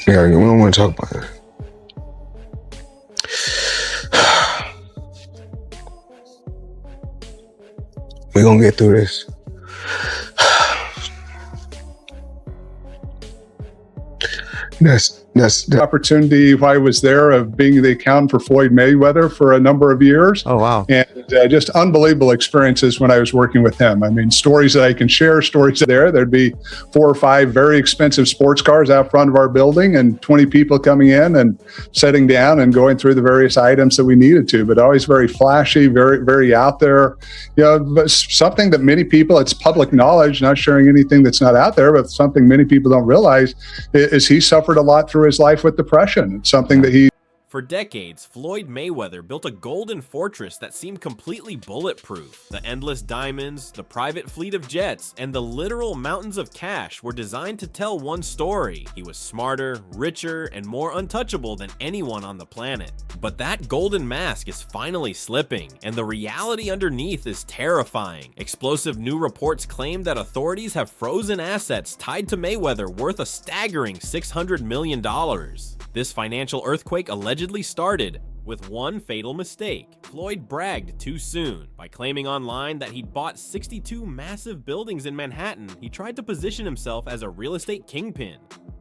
Yeah, we don't want to talk about it. We're gonna get through this. That's the opportunity while I was there of being the accountant for Floyd Mayweather for a number of years. Oh, wow. And just unbelievable experiences when I was working with him. I mean, stories that I can share, stories there'd be 4 or 5 very expensive sports cars out front of our building and 20 people coming in and sitting down and going through the various items that we needed to, but always very flashy, very, very out there. You know, but something that many people, it's public knowledge, not sharing anything that's not out there, but something many people don't realize is he suffered a lot through his life with depression. It's something that he... For decades, Floyd Mayweather built a golden fortress that seemed completely bulletproof. The endless diamonds, the private fleet of jets, and the literal mountains of cash were designed to tell one story. He was smarter, richer, and more untouchable than anyone on the planet. But that golden mask is finally slipping, and the reality underneath is terrifying. Explosive new reports claim that authorities have frozen assets tied to Mayweather worth a staggering $600 million. This financial earthquake allegedly started with one fatal mistake. Floyd bragged too soon. By claiming online that he'd bought 62 massive buildings in Manhattan, he tried to position himself as a real estate kingpin.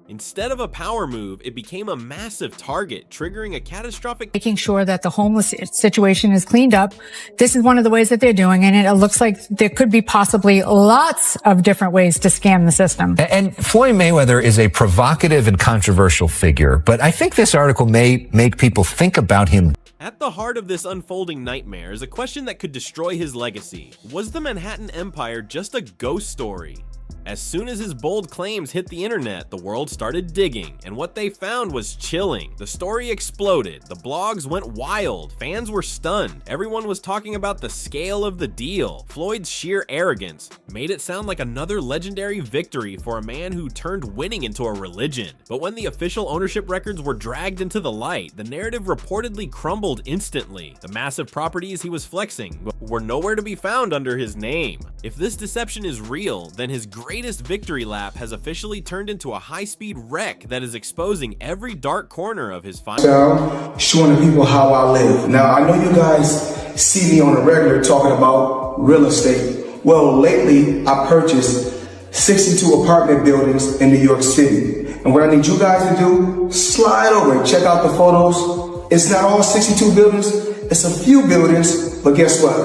Instead of a power move, it became a massive target, triggering a catastrophic... Making sure that the homeless situation is cleaned up. This is one of the ways that they're doing it. And it looks like there could be possibly lots of different ways to scam the system. And Floyd Mayweather is a provocative and controversial figure, but I think this article may make people think about him. At the heart of this unfolding nightmare is a question that could destroy his legacy. Was the Manhattan Empire just a ghost story? As soon as his bold claims hit the internet, the world started digging, and what they found was chilling. The story exploded, the blogs went wild, fans were stunned, everyone was talking about the scale of the deal. Floyd's sheer arrogance made it sound like another legendary victory for a man who turned winning into a religion. But when the official ownership records were dragged into the light, the narrative reportedly crumbled instantly. The massive properties he was flexing were nowhere to be found under his name. If this deception is real, then his greatest victory lap has officially turned into a high-speed wreck that is exposing every dark corner of his final. Showing the people how I live. Now, I know you guys see me on a regular talking about real estate. Well, lately, I purchased 62 apartment buildings in New York City. And what I need you guys to do, slide over and check out the photos. It's not all 62 buildings, it's a few buildings, but guess what?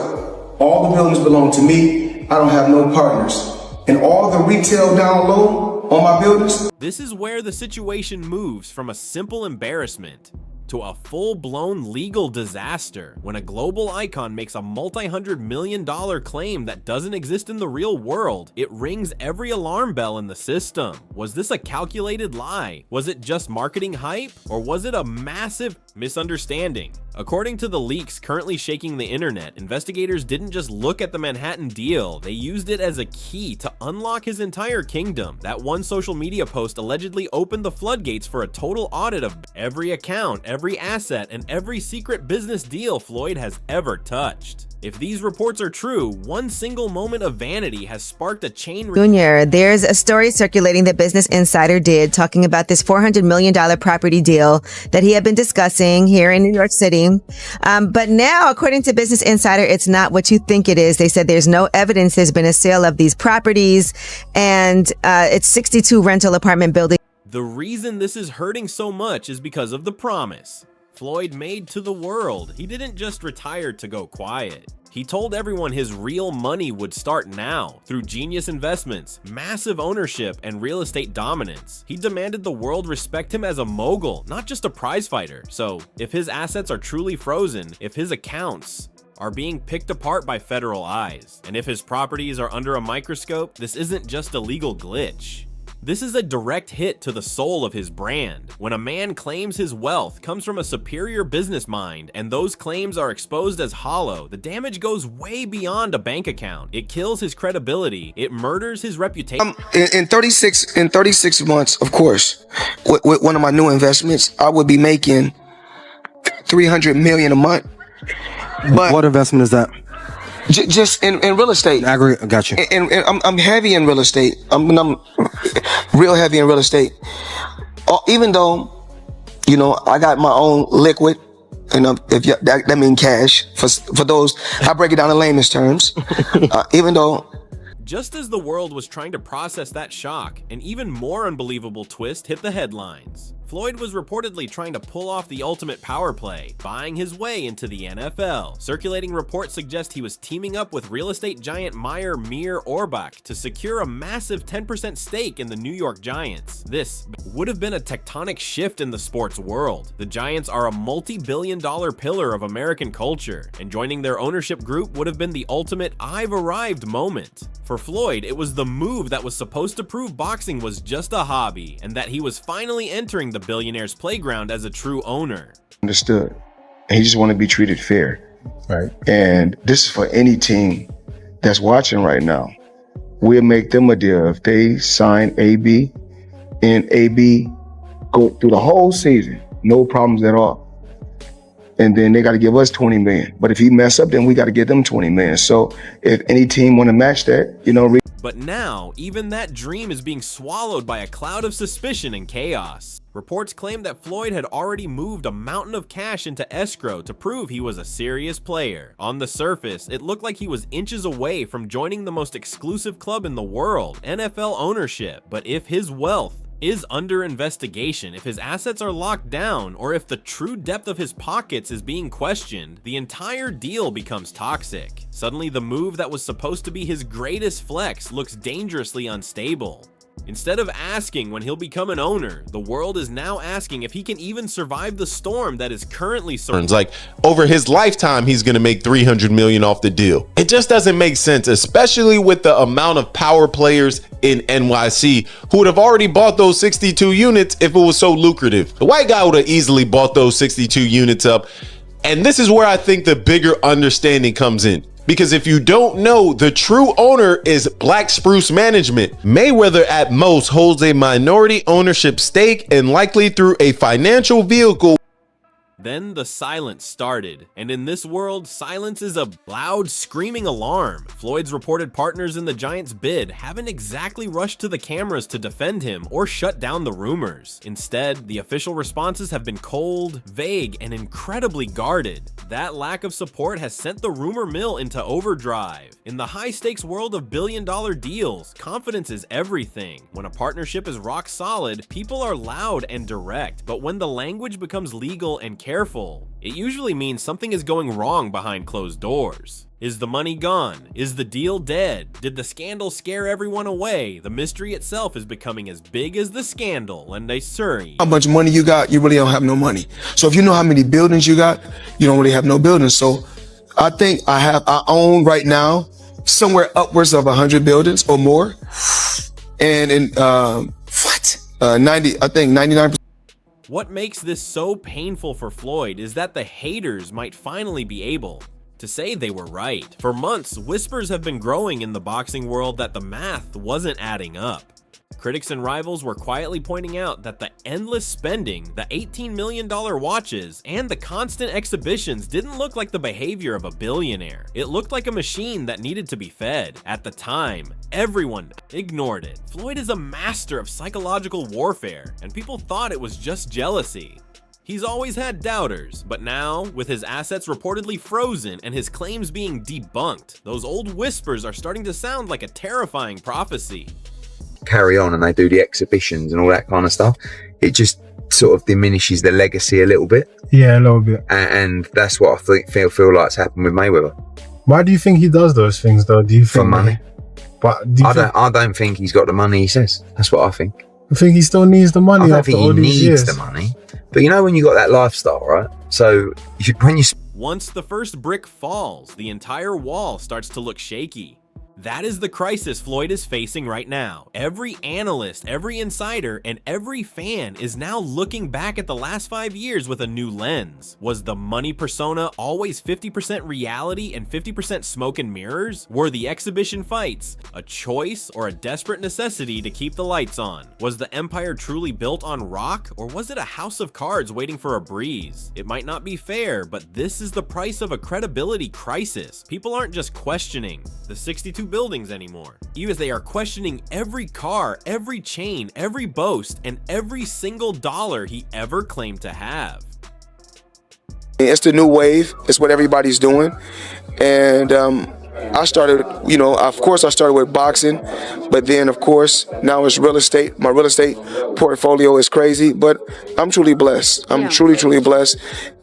All the buildings belong to me. I don't have no partners. And all the retail down low on my buildings. This is where the situation moves from a simple embarrassment to a full-blown legal disaster when a global icon makes a multi-hundred-million-dollar claim that doesn't exist in the real world. It rings every alarm bell in the system. Was this a calculated lie? Was it just marketing hype? Or was it a massive misunderstanding? According to the leaks currently shaking the internet, investigators didn't just look at the Manhattan deal, they used it as a key to unlock his entire kingdom. That one social media post allegedly opened the floodgates for a total audit of every account, every asset, and every secret business deal Floyd has ever touched. If these reports are true, one single moment of vanity has sparked a chain Junior, there's a story circulating that Business Insider did talking about this $400 million property deal that he had been discussing here in New York City. But now, according to Business Insider, it's not what you think it is. They said there's no evidence there's been a sale of these properties, and it's 62 rental apartment buildings. The reason this is hurting so much is because of the promise Floyd made to the world. He didn't just retire to go quiet. He told everyone his real money would start now through genius investments, massive ownership, and real estate dominance. He demanded the world respect him as a mogul, not just a prize fighter. So if his assets are truly frozen, if his accounts are being picked apart by federal eyes, and if his properties are under a microscope, this isn't just a legal glitch. This is a direct hit to the soul of his brand. When a man claims his wealth comes from a superior business mind and those claims are exposed as hollow, the damage goes way beyond a bank account. It kills his credibility. It murders his reputation. In 36 months, of course, with one of my new investments, I would be making $300 million a month. But what investment is that? Just in real estate. I agree. Got you. And I'm heavy in real estate. I'm real heavy in real estate. even though, you know, I got my own liquid, and if you, that means cash for those, I break it down in layman's terms. Even though. Just as the world was trying to process that shock, an even more unbelievable twist hit the headlines. Floyd was reportedly trying to pull off the ultimate power play, buying his way into the NFL. Circulating reports suggest he was teaming up with real estate giant Meyer Orbach to secure a massive 10% stake in the New York Giants. This would have been a tectonic shift in the sports world. The Giants are a multi-billion-dollar pillar of American culture, and joining their ownership group would have been the ultimate "I've arrived" moment. For Floyd, it was the move that was supposed to prove boxing was just a hobby, and that he was finally entering the Billionaire's playground as a true owner. Understood. And he just want to be treated fair. Right. And this is for any team that's watching right now. We'll make them a deal. If they sign AB and AB go through the whole season, no problems at all. And then they got to give us 20 million. But if he mess up, then we got to give them 20 million. So if any team want to match that, you know. But now, even that dream is being swallowed by a cloud of suspicion and chaos. Reports claim that Floyd had already moved a mountain of cash into escrow to prove he was a serious player. On the surface, it looked like he was inches away from joining the most exclusive club in the world, NFL ownership. But if his wealth is under investigation, if his assets are locked down, or if the true depth of his pockets is being questioned, the entire deal becomes toxic. Suddenly, the move that was supposed to be his greatest flex looks dangerously unstable. Instead of asking when he'll become an owner, the world is now asking if he can even survive the storm that is currently surrounding. Like, over his lifetime, he's going to make $300 million off the deal. It just doesn't make sense, especially with the amount of power players in NYC who would have already bought those 62 units if it was so lucrative. The white guy would have easily bought those 62 units up. And this is where I think the bigger understanding comes in. Because if you don't know, the true owner is Black Spruce Management. Mayweather at most holds a minority ownership stake, and likely through a financial vehicle. Then the silence started, and in this world, silence is a loud, screaming alarm. Floyd's reported partners in the Giants' bid haven't exactly rushed to the cameras to defend him or shut down the rumors. Instead, the official responses have been cold, vague, and incredibly guarded. That lack of support has sent the rumor mill into overdrive. In the high-stakes world of billion-dollar deals, confidence is everything. When a partnership is rock solid, people are loud and direct, but when the language becomes legal and careful, it usually means something is going wrong behind closed doors. Is the money gone? Is the deal dead? Did the scandal scare everyone away? The mystery itself is becoming as big as the scandal, and sorry. How much money you got, you really don't have no money. So if you know how many buildings you got, you don't really have no buildings. So I think I own right now somewhere upwards of 100 buildings or more. And in 99%. What makes this so painful for Floyd is that the haters might finally be able to say they were right. For months, whispers have been growing in the boxing world that the math wasn't adding up. Critics and rivals were quietly pointing out that the endless spending, the $18 million watches, and the constant exhibitions didn't look like the behavior of a billionaire. It looked like a machine that needed to be fed. At the time, everyone ignored it. Floyd is a master of psychological warfare, and people thought it was just jealousy. He's always had doubters, but now, with his assets reportedly frozen and his claims being debunked, those old whispers are starting to sound like a terrifying prophecy. Carry on and they do the exhibitions and all that kind of stuff, it just sort of diminishes the legacy a little bit. Yeah, a little bit. And that's what I feel like's happened with Mayweather. Why do you think he does those things though? Do you think for money? But I don't think he's got the money he says. That's what I think. I think he still needs the money. I don't think he needs the money. But you know when you got that lifestyle, right? So once the first brick falls, the entire wall starts to look shaky. That is the crisis Floyd is facing right now. Every analyst, every insider, and every fan is now looking back at the last 5 years with a new lens. Was the money persona always 50% reality and 50% smoke and mirrors? Were the exhibition fights a choice or a desperate necessity to keep the lights on? Was the empire truly built on rock, or was it a house of cards waiting for a breeze? It might not be fair, but this is the price of a credibility crisis. People aren't just questioning. The 62 62 buildings anymore. Even they are questioning every car, every chain, every boast, and every single dollar he ever claimed to have. It's the new wave. It's what everybody's doing. And I started, of course I started with boxing, but then of course now it's real estate. My real estate portfolio is crazy, but I'm truly blessed. I'm truly blessed.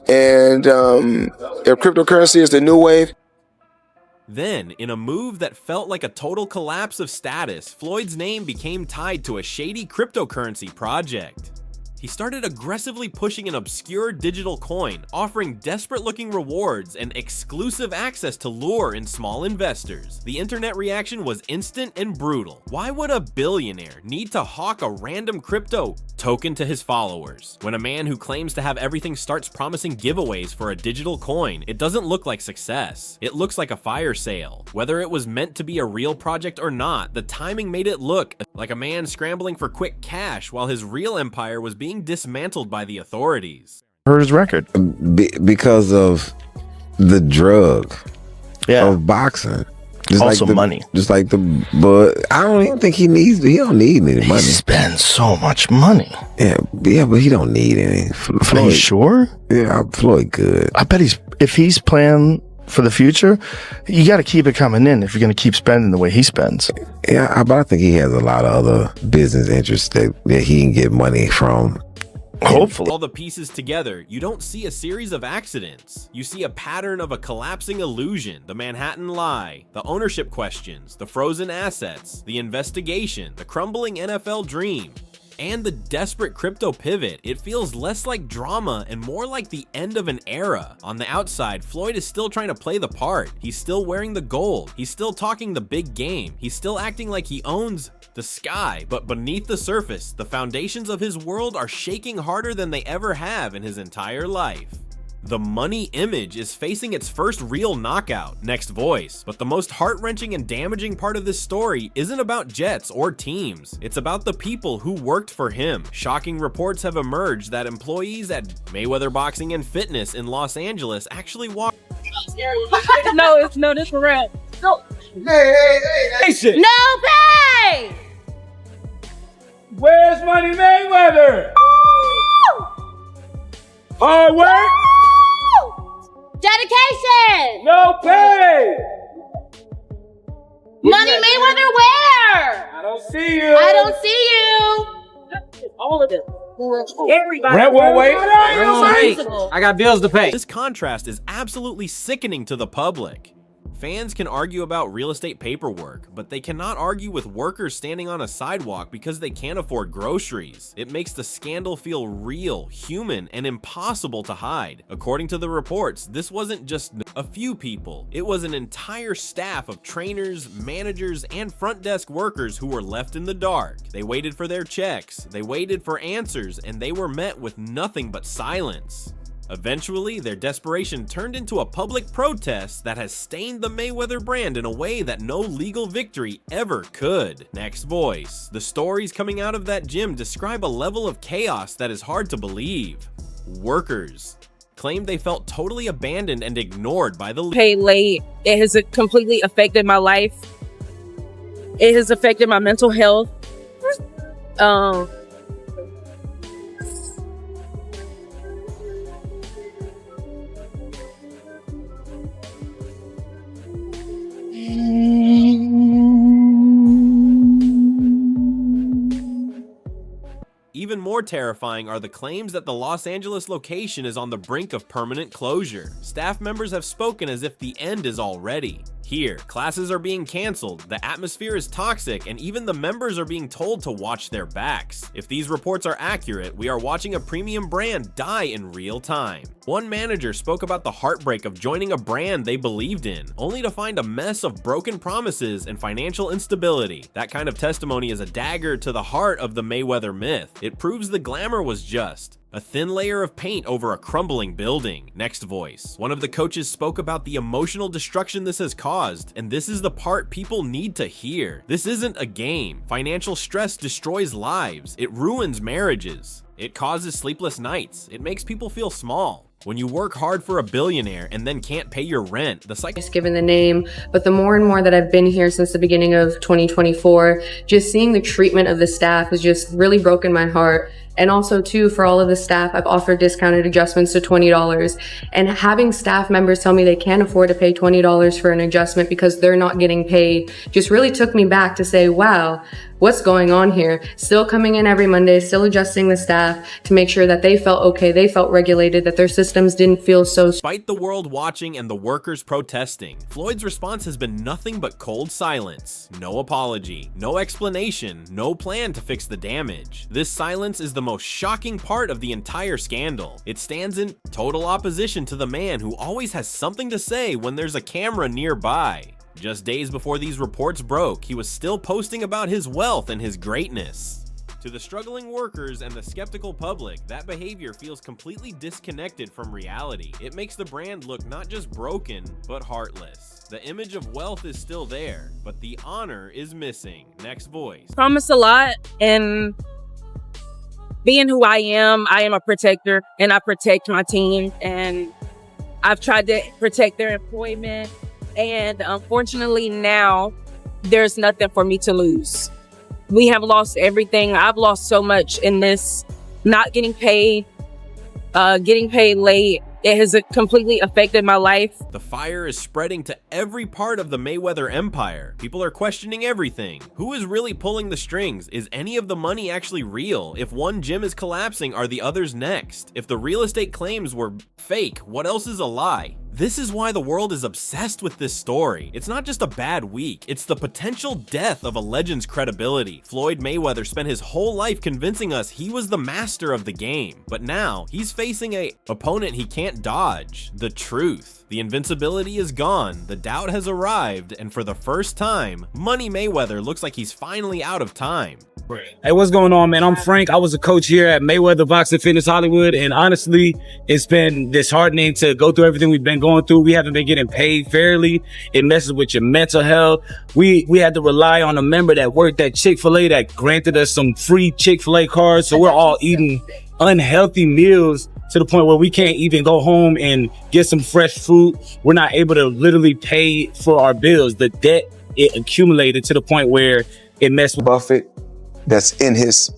And if cryptocurrency is the new wave. Then, in a move that felt like a total collapse of status, Floyd's name became tied to a shady cryptocurrency project. He started aggressively pushing an obscure digital coin, offering desperate-looking rewards and exclusive access to lure in small investors. The internet reaction was instant and brutal. Why would a billionaire need to hawk a random crypto token to his followers? When a man who claims to have everything starts promising giveaways for a digital coin, it doesn't look like success. It looks like a fire sale. Whether it was meant to be a real project or not, the timing made it look like a man scrambling for quick cash while his real empire was being dismantled by the authorities. Heard his record because of the drug of boxing. Just also like money. But I don't even think he don't need any money. He spends so much money. Yeah, but he don't need any. Floyd, are you sure? Yeah, Floyd good. I bet if he's playing for the future, you got to keep it coming in if you're going to keep spending the way he spends. Yeah, but I think he has a lot of other business interests that he can get money from. Hopefully. All the pieces together, you don't see a series of accidents. You see a pattern of a collapsing illusion, the Manhattan lie, the ownership questions, the frozen assets, the investigation, the crumbling NFL dream, and the desperate crypto pivot. It feels less like drama and more like the end of an era. On the outside, Floyd is still trying to play the part. He's still wearing the gold. He's still talking the big game. He's still acting like he owns the sky, but beneath the surface, the foundations of his world are shaking harder than they ever have in his entire life. The money image is facing its first real knockout, next voice. But the most heart-wrenching and damaging part of this story isn't about jets or teams. It's about the people who worked for him. Shocking reports have emerged that employees at Mayweather Boxing and Fitness in Los Angeles actually walked. No, this for real. No. Hey, shit. No pay! Where's Money Mayweather? Hard work? Dedication! No pay! Money Mayweather where? I don't see you. I don't see you. All of it. Everybody. Rent won't wait. I got bills to pay. This contrast is absolutely sickening to the public. Fans can argue about real estate paperwork, but they cannot argue with workers standing on a sidewalk because they can't afford groceries. It makes the scandal feel real, human, and impossible to hide. According to the reports, this wasn't just a few people. It was an entire staff of trainers, managers, and front desk workers who were left in the dark. They waited for their checks, they waited for answers, and they were met with nothing but silence. Eventually, their desperation turned into a public protest that has stained the Mayweather brand in a way that no legal victory ever could. Next voice. The stories coming out of that gym describe a level of chaos that is hard to believe. Workers claimed they felt totally abandoned and ignored by the Pay late. It has completely affected my life. It has affected my mental health. Even more terrifying are the claims that the Los Angeles location is on the brink of permanent closure. Staff members have spoken as if the end is already here. Classes are being canceled, the atmosphere is toxic, and even the members are being told to watch their backs. If these reports are accurate, we are watching a premium brand die in real time. One manager spoke about the heartbreak of joining a brand they believed in, only to find a mess of broken promises and financial instability. That kind of testimony is a dagger to the heart of the Mayweather myth. It proves the glamour was just a thin layer of paint over a crumbling building. Next voice. One of the coaches spoke about the emotional destruction this has caused, and this is the part people need to hear. This isn't a game. Financial stress destroys lives. It ruins marriages. It causes sleepless nights. It makes people feel small. When you work hard for a billionaire and then can't pay your rent, the Just given the name, but the more and more that I've been here since the beginning of 2024, just seeing the treatment of the staff has just really broken my heart. And also too, for all of the staff, I've offered discounted adjustments to $20. And having staff members tell me they can't afford to pay $20 for an adjustment because they're not getting paid just really took me back to say, wow, what's going on here? Still coming in every Monday, still adjusting the staff to make sure that they felt okay, they felt regulated, that their systems didn't feel so. Despite the world watching and the workers protesting, Floyd's response has been nothing but cold silence. No apology, no explanation, no plan to fix the damage. This silence is the most shocking part of the entire scandal. It stands in total opposition to the man who always has something to say when there's a camera nearby. Just days before these reports broke, he was still posting about his wealth and his greatness. To the struggling workers and the skeptical public, that behavior feels completely disconnected from reality. It makes the brand look not just broken, but heartless. The image of wealth is still there, but the honor is missing. Next voice. Promise a lot, and being who I am a protector, and I protect my team, and I've tried to protect their employment, and unfortunately now there's nothing for me to lose. We have lost everything. I've lost so much in this, not getting paid late. It has completely affected my life. The fire is spreading to every part of the Mayweather empire. People are questioning everything. Who is really pulling the strings? Is any of the money actually real? If one gym is collapsing, are the others next? If the real estate claims were fake, what else is a lie? This is why the world is obsessed with this story. It's not just a bad week, it's the potential death of a legend's credibility. Floyd Mayweather spent his whole life convincing us he was the master of the game, but now he's facing an opponent he can't dodge. The truth. The invincibility is gone, the doubt has arrived, and for the first time, Money Mayweather looks like he's finally out of time. Hey, what's going on, man? I'm Frank. I was a coach here at Mayweather Boxing Fitness Hollywood, and honestly, it's been disheartening to go through everything we've been going through. We haven't been getting paid fairly. It messes with your mental health. We had to rely on a member that worked at Chick-fil-A that granted us some free Chick-fil-A cards, so we're all eating unhealthy meals to the point where we can't even go home and get some fresh food. We're not able to literally pay for our bills. The debt, it accumulated to the point where it messed with Buffett, that's in his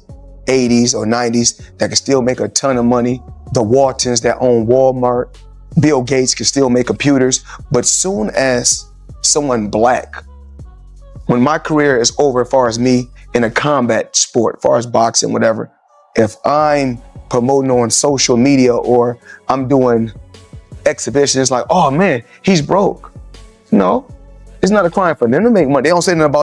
80s or 90s, that can still make a ton of money. The Waltons that own Walmart. Bill Gates can still make computers. But soon as someone black, when my career is over as far as me in a combat sport, as far as boxing, whatever, if I'm promoting on social media or I'm doing exhibitions, it's like, oh man, he's broke. No, it's not a crime for them to make money. They don't say nothing about